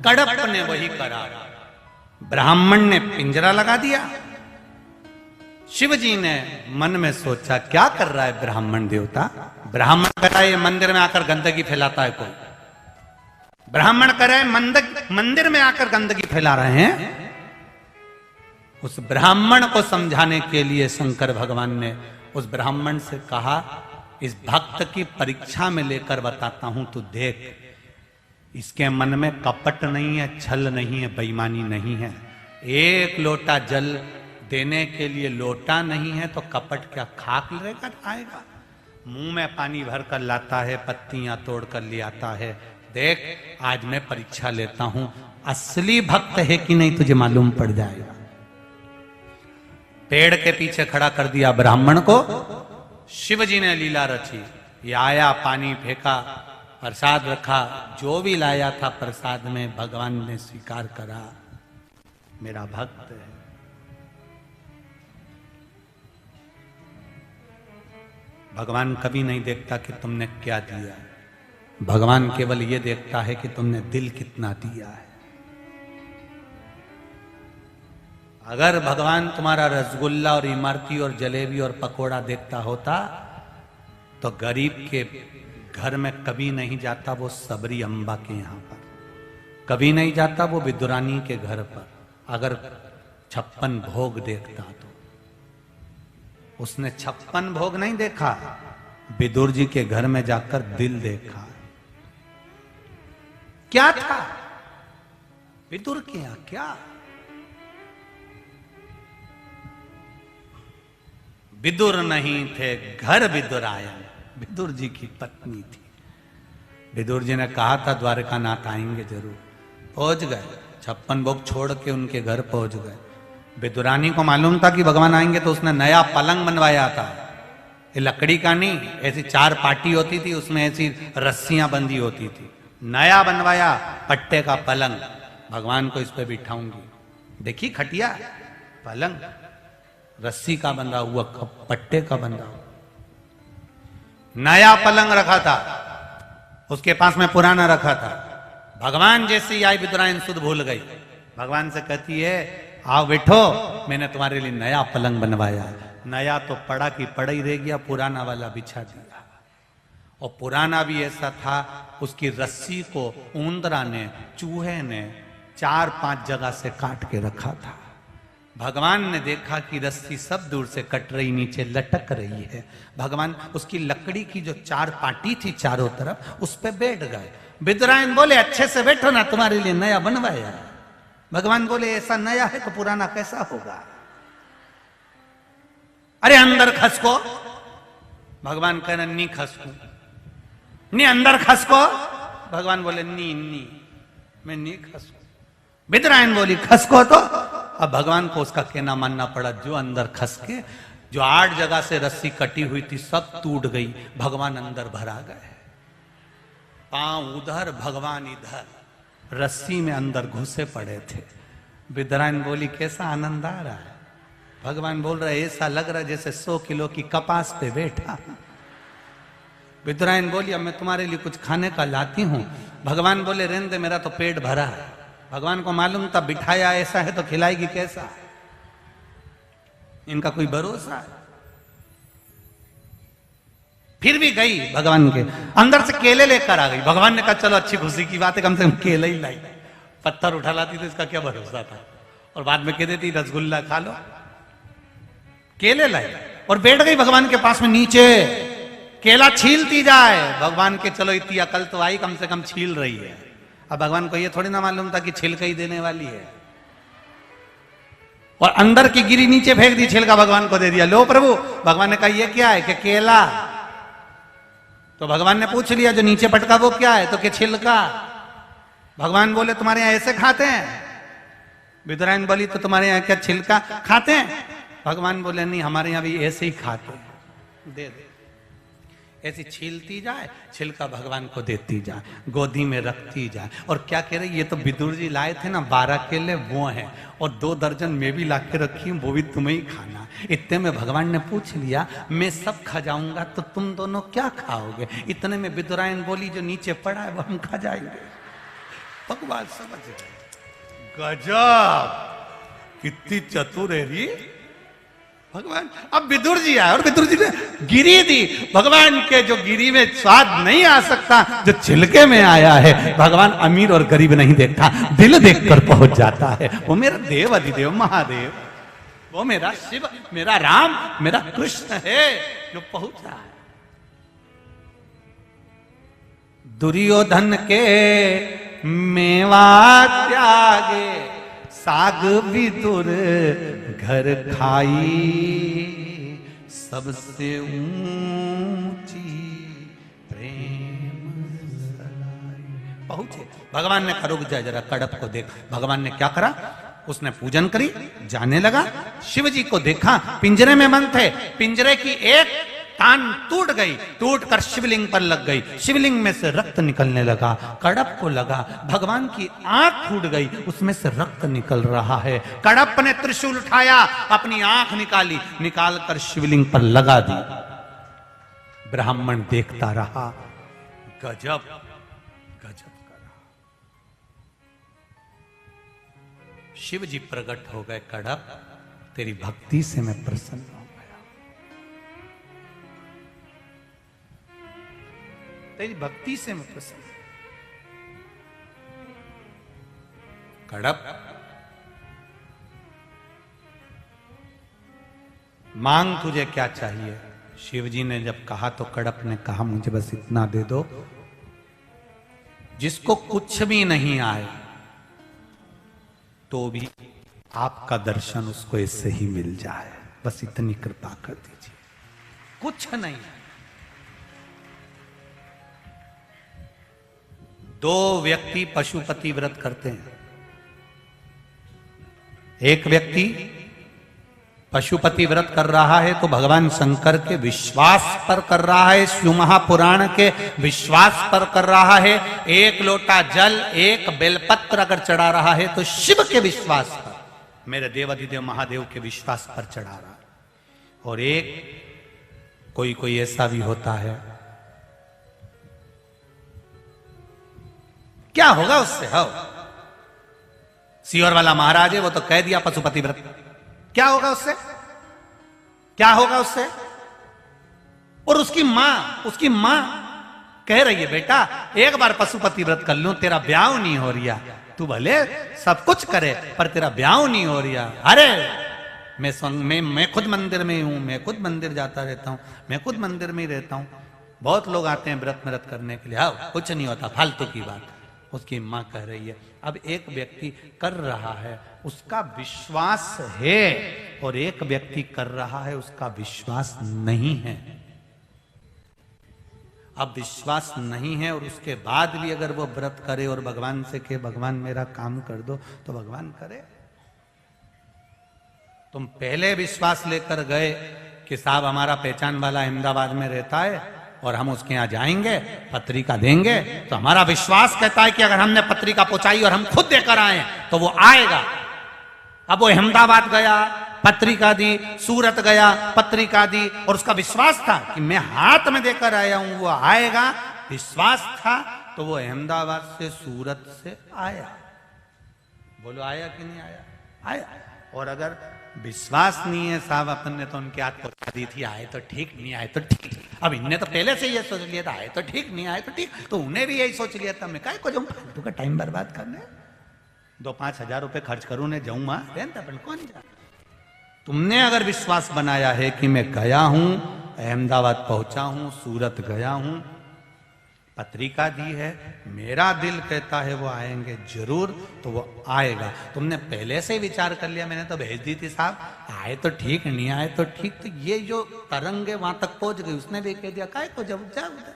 कड़प ने वही करा। ब्राह्मण ने पिंजरा लगा दिया। शिवजी ने मन में सोचा क्या कर रहा है ब्राह्मण देवता। ब्राह्मण कह रहा है ये मंदिर में आकर गंदगी फैलाता है कोई। ब्राह्मण कह रहा है मंदिर में आकर गंदगी फैला रहे हैं। उस ब्राह्मण को समझाने के लिए शंकर भगवान ने उस ब्राह्मण से कहा, इस भक्त की परीक्षा में लेकर बताता हूं, तू देख, इसके मन में कपट नहीं है, छल नहीं है, बेईमानी नहीं है। एक लोटा जल देने के लिए लोटा नहीं है तो कपट क्या खाक लेकर आएगा। मुंह में पानी भर कर लाता है, पत्तियां तोड़ कर ले आता है। देख आज मैं परीक्षा लेता हूं, असली भक्त है कि नहीं तुझे मालूम पड़ जाएगा। पेड़ के पीछे खड़ा कर दिया ब्राह्मण को। शिवजी ने लीला रची। ये आया, पानी फेंका, प्रसाद रखा, जो भी लाया था प्रसाद में भगवान ने स्वीकार करा, मेरा भक्त है। भगवान कभी नहीं देखता कि तुमने क्या दिया, भगवान केवल ये देखता है कि तुमने दिल कितना दिया है। अगर भगवान तुम्हारा रसगुल्ला और इमरती और जलेबी और पकोड़ा देखता होता तो गरीब के घर में कभी नहीं जाता वो सबरी अम्बा के यहां पर, कभी नहीं जाता वो विदुरानी के घर पर। अगर 56 भोग देखता तो उसने 56 भोग नहीं देखा, विदुर जी के घर में जाकर दिल देखा। क्या था विदुर के यहां, क्या विदुर नहीं थे, घर विदुरायन विदुर जी की पत्नी थी। विदुर जी ने कहा था द्वारका नाथ आएंगे जरूर, पहुंच गए। 56 भोग छोड़ के उनके घर पहुंच गए। विदुरानी को मालूम था कि भगवान आएंगे तो उसने नया पलंग बनवाया था। ये लकड़ी का नहीं, ऐसी 4 पाटी होती थी, उसमें ऐसी रस्सियां बंधी होती थी। नया बनवाया पट्टे का पलंग, भगवान को इस पे बिठाऊंगी। देखी खटिया पलंग रस्सी का बंधा हुआ, पट्टे का बंधा हुआ, नया पलंग रखा था, उसके पास में पुराना रखा था। भगवान जैसी आई विदुरायन सुध भूल गई। भगवान से कहती है आओ बैठो, मैंने तुम्हारे लिए नया पलंग बनवाया। नया तो पड़ा की पड़ा ही रह गया, पुराना वाला बिछा दिया। और पुराना भी ऐसा था, उसकी रस्सी को ऊंदरा ने, चूहे ने 4-5 जगह से काट के रखा था। भगवान ने देखा कि रस्सी सब दूर से कट रही, नीचे लटक रही है। भगवान उसकी लकड़ी की जो 4 पाटी थी चारों तरफ, उस पे बैठ गए। विदुरायन बोले अच्छे से बैठो ना, तुम्हारे लिए नया बनवाया। भगवान बोले ऐसा नया है तो पुराना कैसा होगा। अरे अंदर खसको। भगवान कह रहे नी खसकू, नी अंदर खसको। भगवान बोले नी नी मैं नी खसकू। विदुरायन बोली खसको तो। अब भगवान को उसका कहना मानना पड़ा। जो अंदर खसके, जो 8 जगह से रस्सी कटी हुई थी सब टूट गई। भगवान अंदर भरा गए, पांव उधर भगवान इधर, रस्सी में अंदर घुसे पड़े थे। विदुरायन बोली कैसा आनंद आ रहा है। भगवान बोल रहे ऐसा लग रहा है जैसे 100 किलो की कपास पे बैठा। विदुरायन बोली अब मैं तुम्हारे लिए कुछ खाने का लाती हूं। भगवान बोले रहने दे, मेरा तो पेट भरा है। भगवान को मालूम था बिठाया ऐसा है तो खिलाएगी कैसा, इनका कोई भरोसा है। फिर भी गई भगवान के अंदर से केले लेकर आ गई। भगवान ने कहा चलो अच्छी खुशी की बात है, कम से कम केले ही लाई। पत्थर उठा लाती तो इसका क्या भरोसा था। और बाद में कह देती रसगुल्ला खा लो। केले लाई और बैठ गई भगवान के पास में नीचे, केला छीलती जाए। भगवान के चलो इतनी अकल तो आई, कम से कम छील रही है। अब भगवान को ये थोड़ी ना मालूम था कि छिलका ही देने वाली है। और अंदर की गिरी नीचे फेंक दी, छिलका भगवान को दे दिया। लो प्रभु। भगवान ने कहा ये क्या है कि केला। तो भगवान ने पूछ लिया जो नीचे पटका वो क्या है, तो कि छिलका। भगवान बोले तुम्हारे यहां ऐसे खाते हैं। विदुरायन बोली तो तुम्हारे यहां क्या छिलका खाते हैं। भगवान बोले नहीं, हमारे यहां भी ऐसे ही खाते हैं, दे दे। ऐसी छीलती जाए, छिलका भगवान को देती जाए, गोदी में रखती जाए। और क्या कह रही, ये तो विदुर जी लाए थे ना 12 केले, वो हैं, और 2 दर्जन मैं भी ला के रखी हूं, वो भी तुम्हें ही खाना। इतने में भगवान ने पूछ लिया, मैं सब खा जाऊंगा तो तुम दोनों क्या खाओगे? इतने में विदुरायन बोली, जो नीचे पड़ा है वो हम खा जाएंगे। भगवान समझ गए, गजब, कितनी चतुर है री भगवान। अब विदुर जी आए और विदुर जी ने गिरी दी। भगवान के जो गिरी में स्वाद नहीं आ सकता, जो छिलके में आया है, भगवान अमीर और गरीब नहीं देखता, दिल देखकर पहुंच जाता है। वो मेरा देव अधिदेव महादेव, वो मेरा शिव, मेरा राम, मेरा कृष्ण है जो पहुंचा है। दुर्योधन के मेवा त्यागे, साग विदुर घर खाई, सबसे ऊंची प्रेम सलाई। पहुंचे भगवान ने कहा, रुक जा जरा, कड़प को देख। भगवान ने क्या करा, उसने पूजन करी, जाने लगा। शिव जी को देखा, पिंजरे में बंद थे, पिंजरे की एक तान टूट गई, टूटकर शिवलिंग पर लग गई, शिवलिंग में से रक्त निकलने लगा। कड़प को लगा भगवान की आंख फूट गई, उसमें से रक्त निकल रहा है। कड़प ने त्रिशूल उठाया, अपनी आंख निकाली, निकालकर शिवलिंग पर लगा दी। ब्राह्मण देखता रहा, गजब गजब करा। शिव जी प्रकट हो गए, कड़प तेरी भक्ति से मैं प्रसन्न हूं, तेरी भक्ति से मैं प्रसन्न। कड़प मांग, तुझे क्या चाहिए? शिव जी ने जब कहा तो कड़प ने कहा, मुझे बस इतना दे दो, जिसको कुछ भी नहीं आए तो भी आपका दर्शन उसको इससे ही मिल जाए, बस इतनी कृपा कर दीजिए। कुछ नहीं। 2 व्यक्ति पशुपति व्रत करते हैं। एक व्यक्ति पशुपति व्रत कर रहा है तो भगवान शंकर के विश्वास पर कर रहा है, शिव महापुराण के विश्वास पर कर रहा है। 1 लोटा जल, 1 बेलपत्र अगर चढ़ा रहा है तो शिव के विश्वास पर, मेरे देवाधिदेव महादेव के विश्वास पर चढ़ा रहा है। और एक कोई ऐसा भी होता है, क्या होगा उससे? हो सीवर वाला महाराज है, वो तो कह दिया पशुपति व्रत, क्या होगा उससे? क्या होगा उससे? और उसकी मां कह रही है, बेटा एक बार पशुपति व्रत कर लूं, तेरा ब्याह नहीं हो रिया, तू भले सब कुछ करे पर तेरा ब्याह नहीं हो रिया। अरे मैं खुद मंदिर में हूं, मैं खुद मंदिर जाता रहता हूं, मैं खुद मंदिर में ही रहता हूं, बहुत लोग आते हैं व्रत करने के लिए, हाँ कुछ नहीं होता, फालतू की बात। उसकी मां कह रही है। अब एक व्यक्ति कर रहा है, उसका विश्वास है, और एक व्यक्ति कर रहा है, उसका विश्वास नहीं है। अब विश्वास नहीं है और उसके बाद भी अगर वो व्रत करे और भगवान से कहे, भगवान मेरा काम कर दो, तो भगवान करे। तुम पहले विश्वास लेकर गए कि साहब हमारा पहचान वाला अहमदाबाद में रहता है और हम उसके यहां जाएंगे, पत्रिका देंगे, तो हमारा विश्वास कहता है कि अगर हमने पत्रिका पहुंचाई और हम खुद देकर आए तो वो आएगा। अब वो अहमदाबाद गया, पत्रिका दी, सूरत गया, पत्रिका दी, और उसका विश्वास था कि मैं हाथ में देकर आया हूं, वो आएगा। विश्वास था तो वो अहमदाबाद से सूरत से आया। बोलो आया कि नहीं आया? आया। और अगर विश्वास नहीं है, साहब अपन ने तो उनके हाथ पहुंचा दी थी, आए तो ठीक, नहीं आए तो ठीक। अब इनने तो पहले से ये सोच लिया था, आए तो ठीक, नहीं आए तो ठीक, तो उन्हें भी यही सोच लिया था, मैं काय को जाऊं फालतू का टाइम बर्बाद करने, 2-5 हजार रुपए खर्च करूं ने जाऊं वहां, अपन कौन जा। तुमने अगर विश्वास बनाया है कि मैं गया हूं, अहमदाबाद पहुंचा हूं, सूरत गया हूं, पत्रिका दी है, मेरा दिल कहता है वो आएंगे जरूर, तो वो आएगा। तुमने पहले से ही विचार कर लिया, मैंने तो भेज दी थी साहब, आए तो ठीक, नहीं आए तो ठीक, तो ये जो तरंग है वहां तक पहुंच गई, उसने भी कह दिया काय को जब जा उधर।